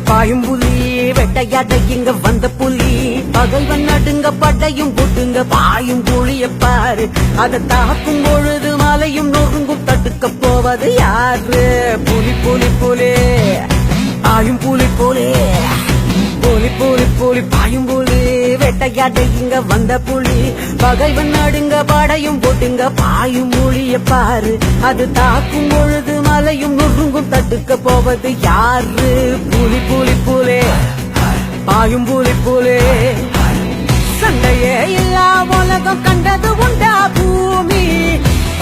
பாயும் புலி வெட்டையாட இங்க வந்த புலி பகைவன் நடுங்க பட்டையும் போட்டுங்க பாயும் புலிய பாரு அதை தாக்கும் பொழுது மலையும் நொறுங்கும் தடுக்க போவது யாரு புலி புலி புலி பாயும் புலி புலி புலி புலி புலி பாயும் புலி வெட்டையாட இங்க வந்த புலி பகைவன் நடுங்க படையும் போட்டுங்க பாயும் புலிய பாரு அது தாக்கும் பொழுது மலையும் நொறுங்கும் தடுக்க போவது யாரு புலி புலி புலி பாயும் புலி புலி சண்டையே இல்லா உலகம் கண்டது உண்டா பூமி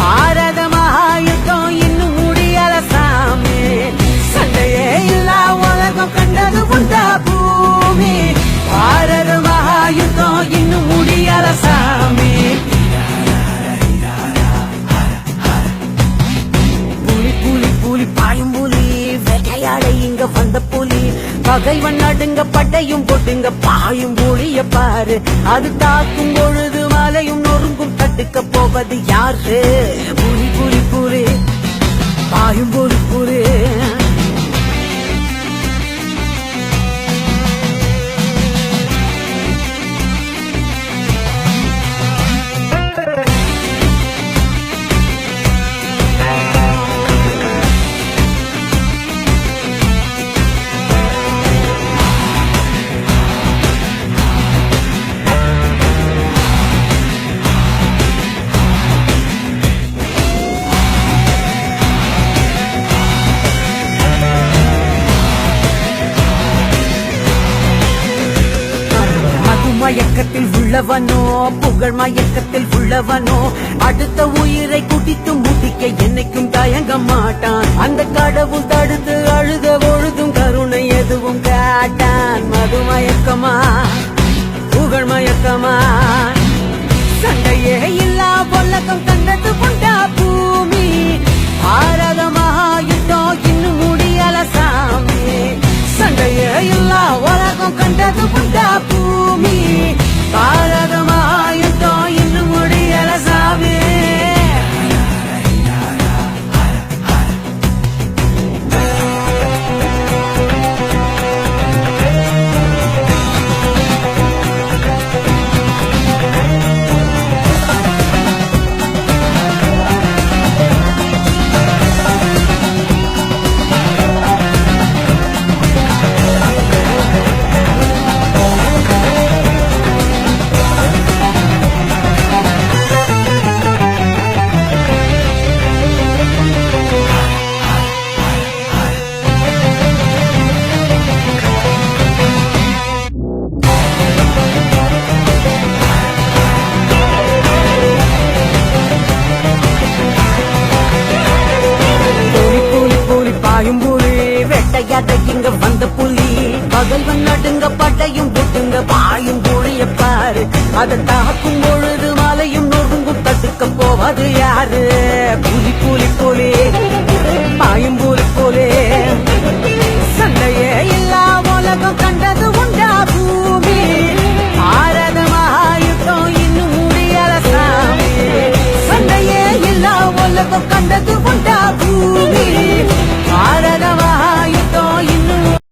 பாரத மகாயுத்தம் இன்னும் முடியல சாமி சண்டையே இல்லா உலகம் கண்டது உண்டா பூமி பாரத மகாயுத்தம் இன்னும் முடியல சாமி புலி புலி புலி பாயும் புலி வேட்டையாட இங்க வந்த புலி பகைவன் நடுங்க பட்டையும் போட்டுங்க பாயும் புலிய பாரு அது தாக்கும் பொழுது மலையும் நொறுங்கும் தடுக்க போவது யாரு புலி புலி புலி பாயும் புலி புலி மயக்கத்தில் உள்ளவனோ புகழ் மயக்கத்தில் உள்ளவனோ அடுத்த உயிரை குடித்து முடிக்க என்னைக்கும் தயங்க மாட்டான் அந்த கடவுள் தடுத்து அழுத பொழுதும் கருணை எதுவும் காட்டான் மது மயக்கமா புகழ் மயக்கமா சண்டையே இல்லா உலகம் கண்டது கொண்டா பூமி பாரத மகாயுத்தம் இன்னும் முடியல சாமி சண்டையே இல்லா உலகம் கண்டது கொண்டா பூமி பாரத மகாயுத்தம் இன்னும் முடியல சாமி பாயும் புலி வெட்டையாட இங்க வந்த புலி பகைவன் நடுங்க பட்டையும் போட்டுங்க பாயும் புலிய பாரு அதை தாக்கும் பொழுது மலையும் நொறுங்கும் தடுக்க போவது யாரு புலி புலி புலி பாயும் புலி புலி சண்டையே இல்லா உலகம் கண்டது உண்டா பூமி பாரத மகாயுத்தம் இன்னும் முடியல சாமி சண்டையே இல்லா உலகம் கண்டது உண்டா பூமி